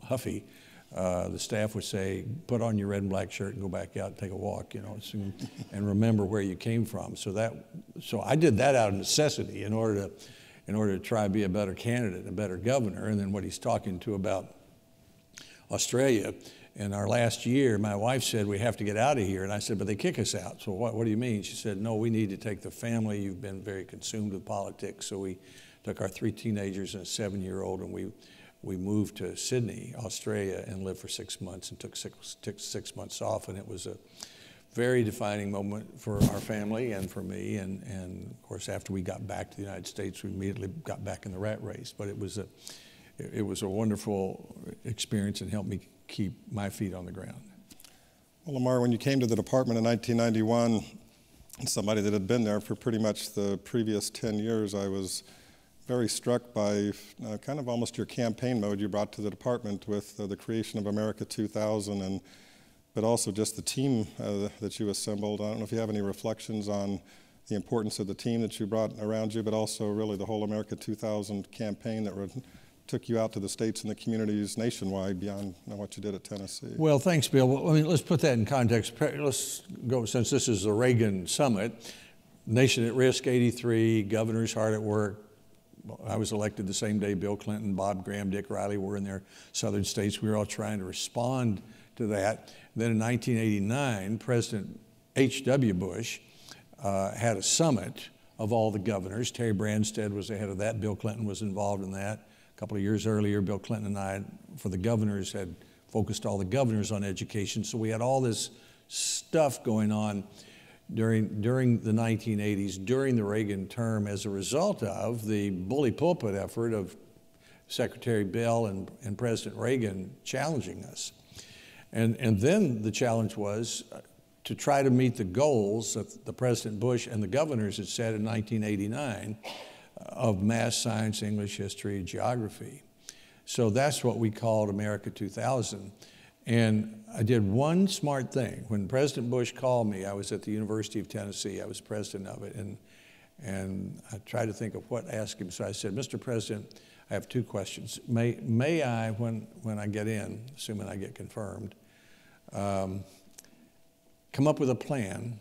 huffy, the staff would say, put on your red and black shirt and go back out and take a walk, and remember where you came from. So I did that out of necessity in order to try to be a better candidate, a better governor. And then what he's talking to about Australia, in our last year, my wife said, we have to get out of here. And I said, but they kick us out. So what do you mean? She said, no, we need to take the family. You've been very consumed with politics. So we took our 3 teenagers and a 7-year-old, and we moved to Sydney, Australia, and lived for 6 months and took 6 months off. And it was a very defining moment for our family and for me. And of course, after we got back to the United States, we immediately got back in the rat race. But it was a wonderful experience and helped me keep my feet on the ground. Well, Lamar, when you came to the department in 1991, somebody that had been there for pretty much the previous 10 years, I was very struck by kind of almost your campaign mode you brought to the department with the creation of America 2000, but also just the team that you assembled. I don't know if you have any reflections on the importance of the team that you brought around you, but also really the whole America 2000 campaign that took you out to the states and the communities nationwide beyond what you did at Tennessee. Well, thanks, Bill. Well, I mean, let's put that in context. Let's go, since this is the Reagan summit, nation at risk, 83, governors hard at work. I was elected the same day Bill Clinton, Bob Graham, Dick Riley were in their southern states. We were all trying to respond to that. Then in 1989, President H.W. Bush had a summit of all the governors. Terry Branstad was the head of that. Bill Clinton was involved in that. A couple of years earlier, Bill Clinton and I, for the governors, had focused all the governors on education. So we had all this stuff going on during the 1980s, during the Reagan term, as a result of the bully pulpit effort of Secretary Bell and President Reagan challenging us. And then the challenge was to try to meet the goals that the President Bush and the governors had set in 1989 of math, science, English, history, and geography. So that's what we called America 2000. And I did one smart thing. When President Bush called me, I was at the University of Tennessee. I was president of it. And I tried to think of what to ask him. So I said, Mr. President, I have 2 questions. May I, when I get in, assuming I get confirmed, come up with a plan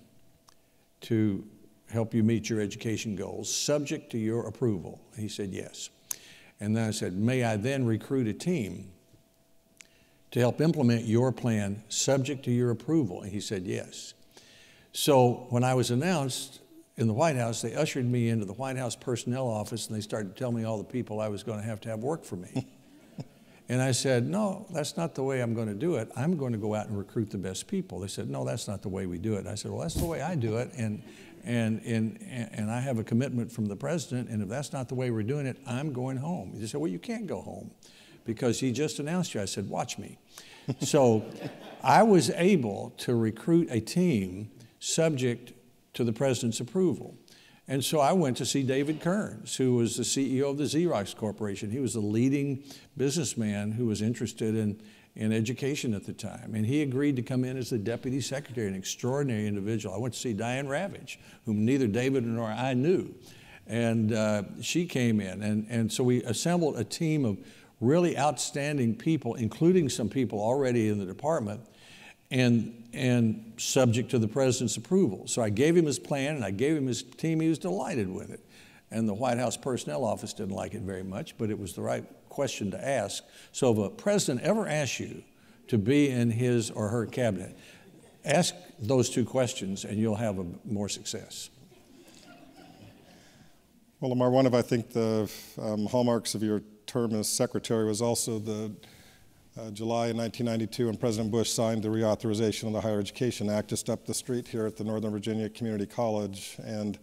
to help you meet your education goals, subject to your approval? And he said, yes. And then I said, may I then recruit a team to help implement your plan, subject to your approval? And he said, yes. So when I was announced in the White House, they ushered me into the White House personnel office, and they started telling me all the people I was going to have work for me. And I said, no, that's not the way I'm going to do it. I'm going to go out and recruit the best people. They said, no, that's not the way we do it. And I said, well, that's the way I do it. And I have a commitment from the president, and if that's not the way we're doing it, I'm going home. He said, well, you can't go home because he just announced you. I said, watch me. So I was able to recruit a team subject to the president's approval. And so I went to see David Kearns, who was the CEO of the Xerox Corporation. He was the leading businessman who was interested in education at the time. And he agreed to come in as the deputy secretary, an extraordinary individual. I went to see Diane Ravitch, whom neither David nor I knew. And she came in. And so we assembled a team of really outstanding people, including some people already in the department, and subject to the president's approval. So I gave him his plan and I gave him his team. He was delighted with it. And the White House Personnel Office didn't like it very much, but it was the right question to ask. So if a president ever asks you to be in his or her cabinet, ask those 2 questions and you'll have more success. Well, Lamar, one of, I think, the hallmarks of your term as secretary was also the July 1992 when President Bush signed the reauthorization of the Higher Education Act just up the street here at the Northern Virginia Community College. And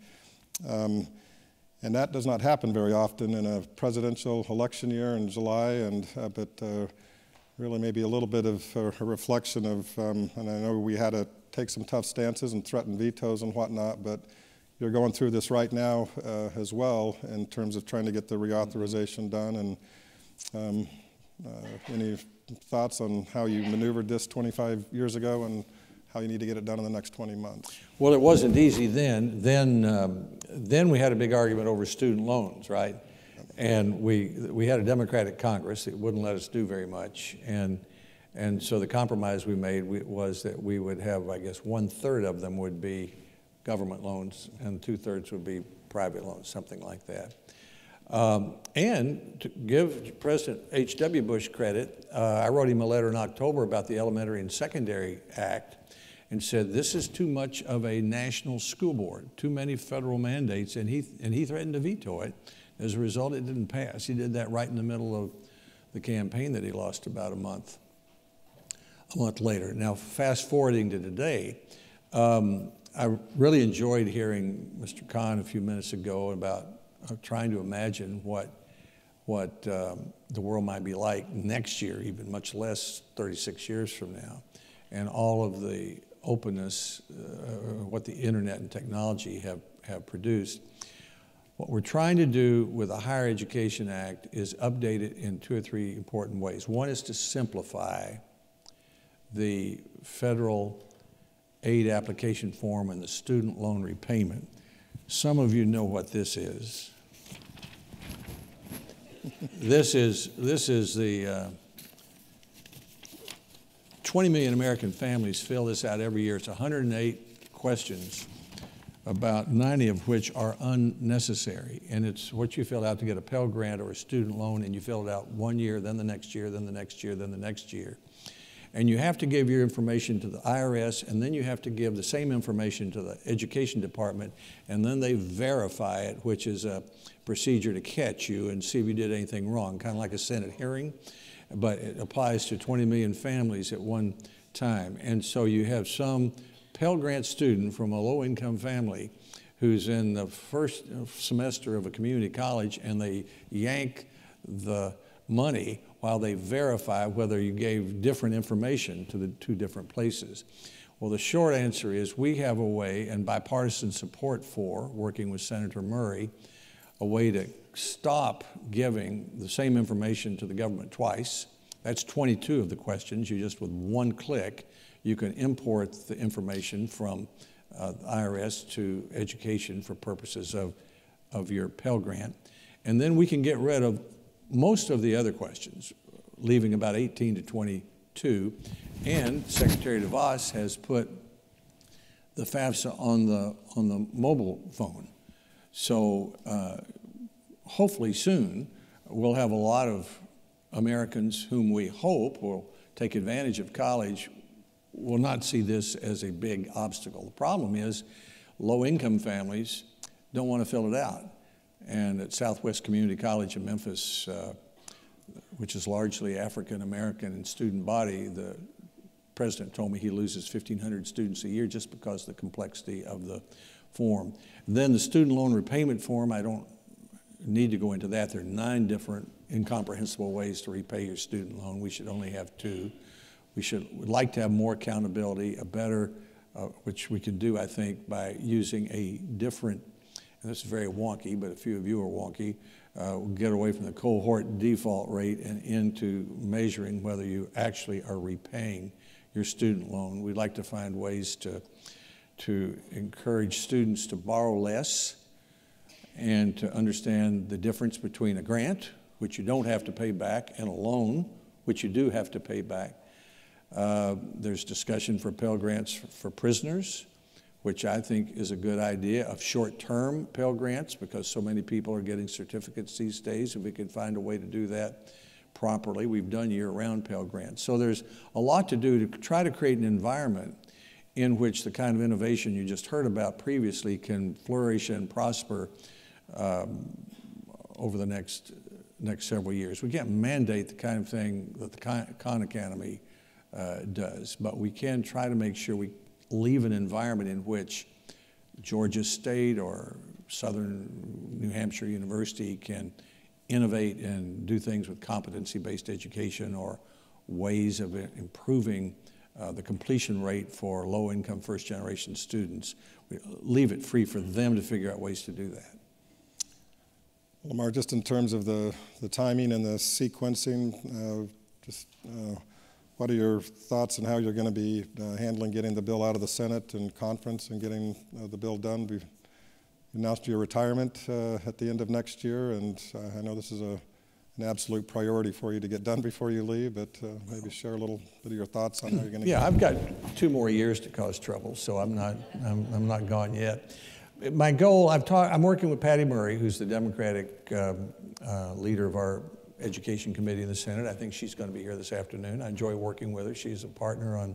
that does not happen very often in a presidential election year in July, but really maybe a little bit of a reflection of, and I know we had to take some tough stances and threaten vetoes and whatnot, but you're going through this right now as well in terms of trying to get the reauthorization done. And any thoughts on how you maneuvered this 25 years ago and how you need to get it done in the next 20 months? Well, it wasn't easy then. Then we had a big argument over student loans, right? And we had a Democratic Congress that wouldn't let us do very much. And so the compromise we made was that we would have, I guess, 1/3 of them would be government loans and 2/3 would be private loans, something like that. And to give President H.W. Bush credit, I wrote him a letter in October about the Elementary and Secondary Act and said, this is too much of a national school board, too many federal mandates, and he threatened to veto it. As a result, it didn't pass. He did that right in the middle of the campaign that he lost about a month later. Now, fast forwarding to today, I really enjoyed hearing Mr. Khan a few minutes ago about trying to imagine what the world might be like next year, even much less 36 years from now, and all of the openness, what the internet and technology have produced. What we're trying to do with the Higher Education Act is update it in 2 or 3 important ways. One is to simplify the federal aid application form and the student loan repayment. Some of you know what this is. This is the 20 million American families fill this out every year. It's 108 questions, about 90 of which are unnecessary. And it's what you fill out to get a Pell Grant or a student loan, and you fill it out 1 year, then the next year, then the next year, then the next year. And you have to give your information to the IRS, and then you have to give the same information to the Education Department, and then they verify it, which is a procedure to catch you and see if you did anything wrong, kind of like a Senate hearing, but it applies to 20 million families at one time. And so you have some Pell Grant student from a low-income family who's in the first semester of a community college, and they yank the money while they verify whether you gave different information to the 2 different places. Well, the short answer is we have a way, and bipartisan support for, working with Senator Murray, a way to stop giving the same information to the government twice. That's 22 of the questions. You just, with 1 click, you can import the information from the IRS to education for purposes of your Pell Grant. And then we can get rid of most of the other questions, leaving about 18 to 22. And Secretary DeVos has put the FAFSA on the mobile phone. So hopefully soon we'll have a lot of Americans whom we hope will take advantage of college will not see this as a big obstacle. The problem is low-income families don't want to fill it out. And at Southwest Community College in Memphis, which is largely African-American in student body, the president told me he loses 1,500 students a year just because of the complexity of the form. Then the student loan repayment form, I don't need to go into that. There are 9 different incomprehensible ways to repay your student loan. We should only have 2. We'd like to have more accountability, a better, which we can do, I think, by using a different, and this is very wonky, but a few of you are wonky, we'll get away from the cohort default rate and into measuring whether you actually are repaying your student loan. We'd like to find ways to encourage students to borrow less and to understand the difference between a grant, which you don't have to pay back, and a loan, which you do have to pay back. There's discussion for Pell Grants for prisoners, which I think is a good idea, of short-term Pell Grants, because so many people are getting certificates these days. If we could find a way to do that properly, we've done year-round Pell Grants. So there's a lot to do to try to create an environment in which the kind of innovation you just heard about previously can flourish and prosper over the next several years. We can't mandate the kind of thing that the Khan Academy does, but we can try to make sure we leave an environment in which Georgia State or Southern New Hampshire University can innovate and do things with competency-based education or ways of improving the completion rate for low-income first-generation students. We leave it free for them to figure out ways to do that. Lamar, just in terms of the timing and the sequencing, what are your thoughts on how you're going to be handling getting the bill out of the Senate and conference and getting the bill done? You announced your retirement at the end of next year, and I know this is an absolute priority for you to get done before you leave, but maybe share a little bit of your thoughts on how you're going to Yeah, I've got 2 more years to cause trouble, so I'm not gone yet. My goal, I'm working with Patty Murray, who's the Democratic leader of our Education Committee in the Senate. I think she's going to be here this afternoon. I enjoy working with her. She's a partner on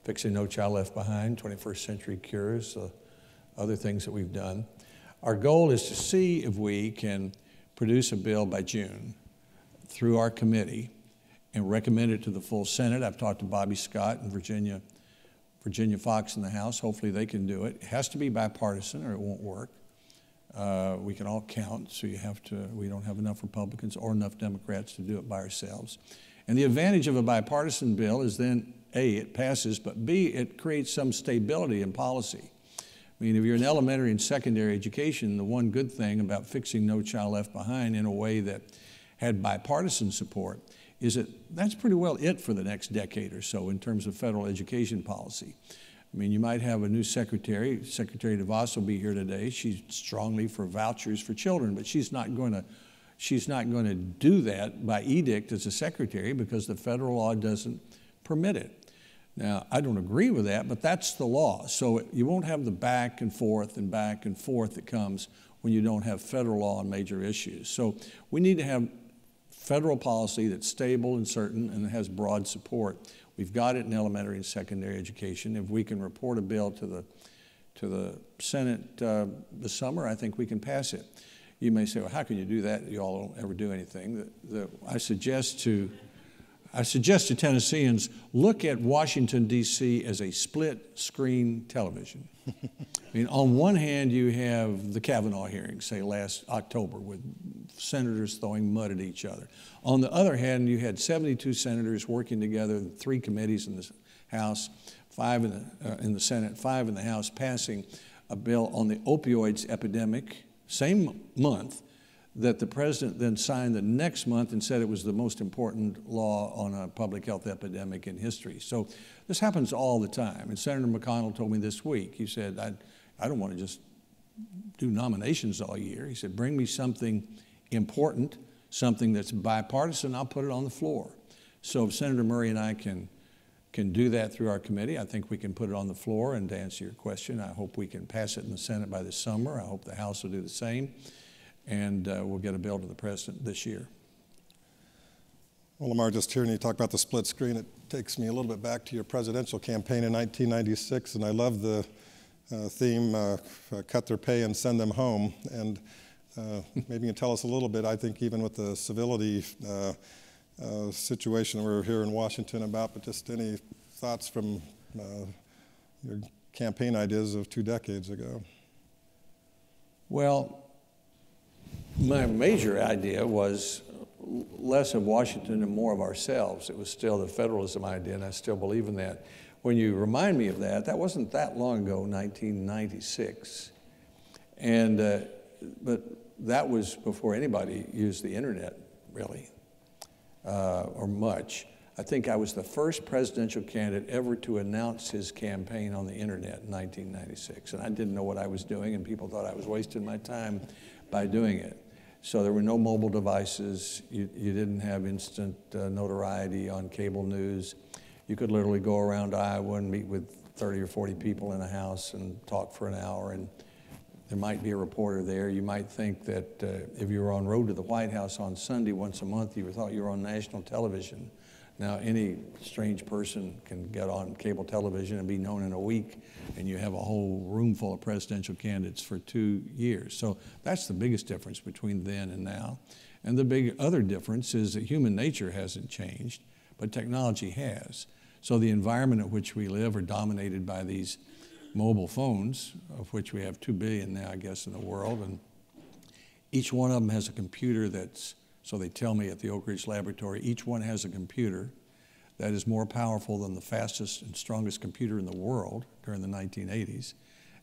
fixing No Child Left Behind, 21st Century Cures, other things that we've done. Our goal is to see if we can produce a bill by June through our committee and recommend it to the full Senate. I've talked to Bobby Scott and Virginia Fox in the House. Hopefully they can do it. It has to be bipartisan or it won't work. We can all count, so we don't have enough Republicans or enough Democrats to do it by ourselves. And the advantage of a bipartisan bill is then, A, it passes, but B, it creates some stability in policy. I mean, if you're in elementary and secondary education, the one good thing about fixing No Child Left Behind in a way that had bipartisan support is that that's pretty well it for the next decade or so in terms of federal education policy. I mean, you might have a new secretary. Secretary DeVos will be here today. She's strongly for vouchers for children, but she's not going to do that by edict as a secretary because the federal law doesn't permit it. Now, I don't agree with that, but that's the law. So you won't have the back and forth that comes when you don't have federal law on major issues. So we need to have federal policy that's stable and certain and that has broad support. We've got it in elementary and secondary education. If we can report a bill to the Senate this summer, I think we can pass it. You may say, well, how can you do that? You all don't ever do anything. I suggest to Tennesseans, look at Washington, D.C. as a split-screen television. I mean, on one hand, you have the Kavanaugh hearings, say last October, with senators throwing mud at each other. On the other hand, you had 72 senators working together in 3 committees in the House, 5 in the Senate, 5 in the House, passing a bill on the opioids epidemic, same month, that the president then signed the next month and said it was the most important law on a public health epidemic in history. So this happens all the time. And Senator McConnell told me this week, he said, I don't want to just do nominations all year. He said, bring me something important, something that's bipartisan, I'll put it on the floor. So if Senator Murray and I can do that through our committee, I think we can put it on the floor. And to answer your question, I hope we can pass it in the Senate by this summer. I hope the House will do the same. And we'll get a bill to the president this year. Well, Lamar, just hearing you talk about the split screen, it takes me a little bit back to your presidential campaign in 1996, and I love the theme, cut their pay and send them home. And maybe you can tell us a little bit, I think even with the civility situation we're here in Washington about, but just any thoughts from your campaign ideas of 2 decades ago? Well, my major idea was less of Washington and more of ourselves. It was still the federalism idea, and I still believe in that. When you remind me of that, that wasn't that long ago, 1996. And, but that was before anybody used the internet, really, or much. I think I was the first presidential candidate ever to announce his campaign on the internet in 1996. And I didn't know what I was doing, and people thought I was wasting my time by doing it. So there were no mobile devices. You didn't have instant notoriety on cable news. You could literally go around Iowa and meet with 30 or 40 people in a house and talk for an hour, and there might be a reporter there. You might think that if you were on road to the White House on Sunday once a month, you thought you were on national television. Now, any strange person can get on cable television and be known in a week, and you have a whole room full of presidential candidates for 2 years. So that's the biggest difference between then and now. And the big other difference is that human nature hasn't changed, but technology has. So the environment in which we live are dominated by these mobile phones, of which we have 2 billion now, I guess, in the world. And each one of them has a computer that's, so they tell me at the Oak Ridge Laboratory, each one has a computer that is more powerful than the fastest and strongest computer in the world during the 1980s.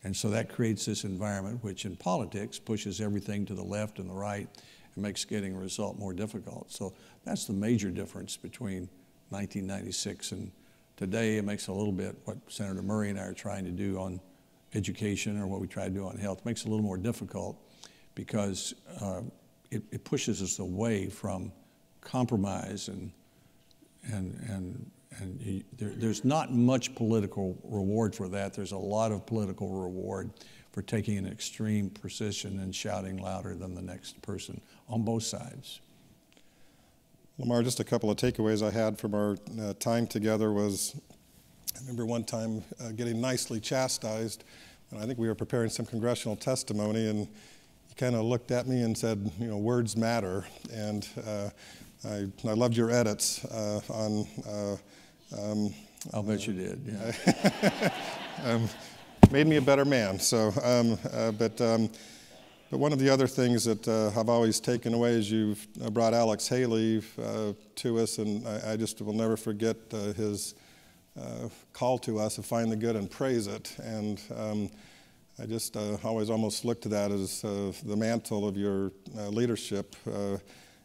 And so that creates this environment which in politics pushes everything to the left and the right and makes getting a result more difficult. So that's the major difference between 1996 and today. It makes a little bit what Senator Murray and I are trying to do on education, or what we try to do on health, makes it a little more difficult because it pushes us away from compromise, and there's not much political reward for that. There's a lot of political reward for taking an extreme position and shouting louder than the next person on both sides. Lamar, just a couple of takeaways I had from our time together was, I remember one time getting nicely chastised, and I think we were preparing some congressional testimony, and he kind of looked at me and said, you know, words matter. And I loved your edits on. I'll bet you did. Yeah. Made me a better man. So, but one of the other things that I've always taken away is you've brought Alex Haley to us, and I just will never forget his call to us to find the good and praise it. And I just always almost look to that as the mantle of your leadership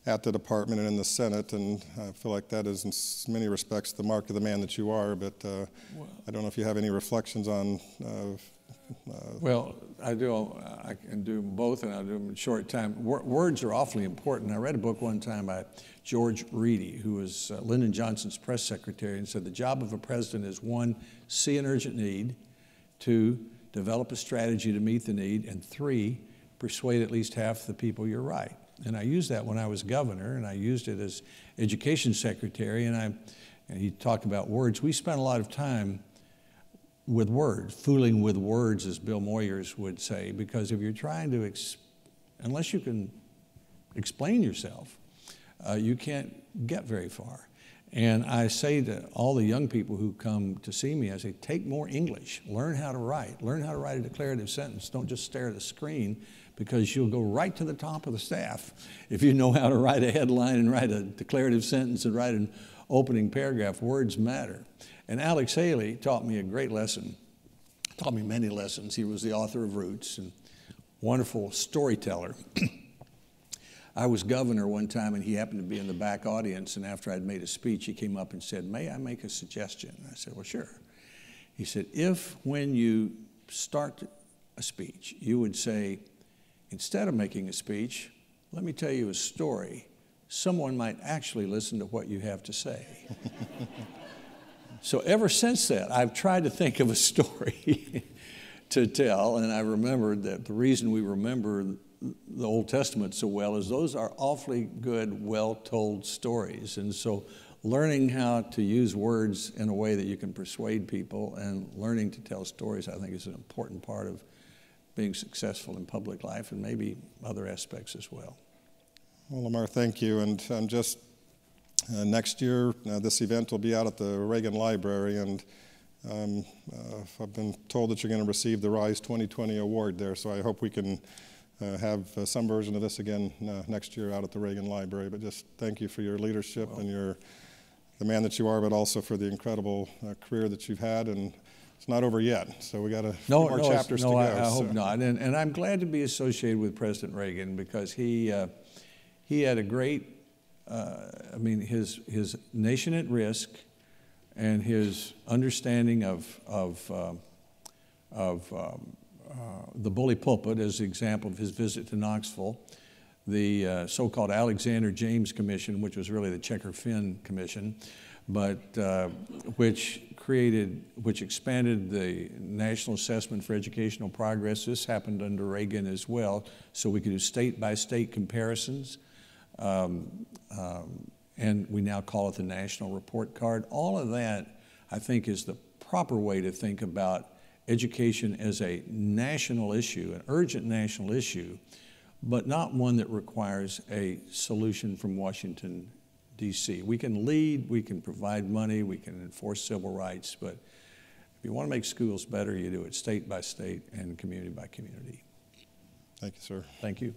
at the department and in the Senate, and I feel like that is in many respects the mark of the man that you are, but I don't know if you have any reflections on... Well, I do. I can do both, and I'll do them in short time. Words are awfully important. I read a book one time by George Reedy, who was Lyndon Johnson's press secretary, and said the job of a president is 1, see an urgent need, 2, develop a strategy to meet the need, and 3, persuade at least half the people you're right. And I used that when I was governor, and I used it as education secretary, and he talked about words. We spent a lot of time with words, fooling with words, as Bill Moyers would say, because if you're trying to, unless you can explain yourself, you can't get very far. And I say to all the young people who come to see me, I say, take more English, learn how to write a declarative sentence. Don't just stare at a screen, because you'll go right to the top of the staff if you know how to write a headline and write a declarative sentence and write an opening paragraph. Words matter. And Alex Haley taught me a great lesson, taught me many lessons. He was the author of Roots and wonderful storyteller. I was governor one time, and he happened to be in the back audience, and after I'd made a speech, he came up and said, may I make a suggestion? I said, well, sure. He said, if when you start a speech, you would say, instead of making a speech, let me tell you a story, someone might actually listen to what you have to say. So ever since that, I've tried to think of a story to tell, and I remembered that the reason we remember the Old Testament so well is those are awfully good, well-told stories. And so learning how to use words in a way that you can persuade people and learning to tell stories, I think, is an important part of being successful in public life, and maybe other aspects as well. Well, Lamar, thank you. And just next year, this event will be out at the Reagan Library, and I've been told that you're going to receive the RISE 2020 award there, so I hope we can have some version of this again next year out at the Reagan Library. But just thank you for your leadership and the man that you are, but also for the incredible career that you've had. And it's not over yet, so we got a few more chapters to go. I hope not. And I'm glad to be associated with President Reagan, because he had a great, his nation at risk and his understanding of the bully pulpit as the example of his visit to Knoxville, the so-called Alexander James Commission, which was really the Checker-Finn Commission, but which expanded the National Assessment for Educational Progress. This happened under Reagan as well, so we could do state-by-state comparisons. and we now call it the National Report Card. All of that, I think, is the proper way to think about education as a national issue, an urgent national issue, but not one that requires a solution from Washington, D.C. We can lead, we can provide money, we can enforce civil rights, but if you want to make schools better, you do it state by state and community by community. Thank you, sir. Thank you.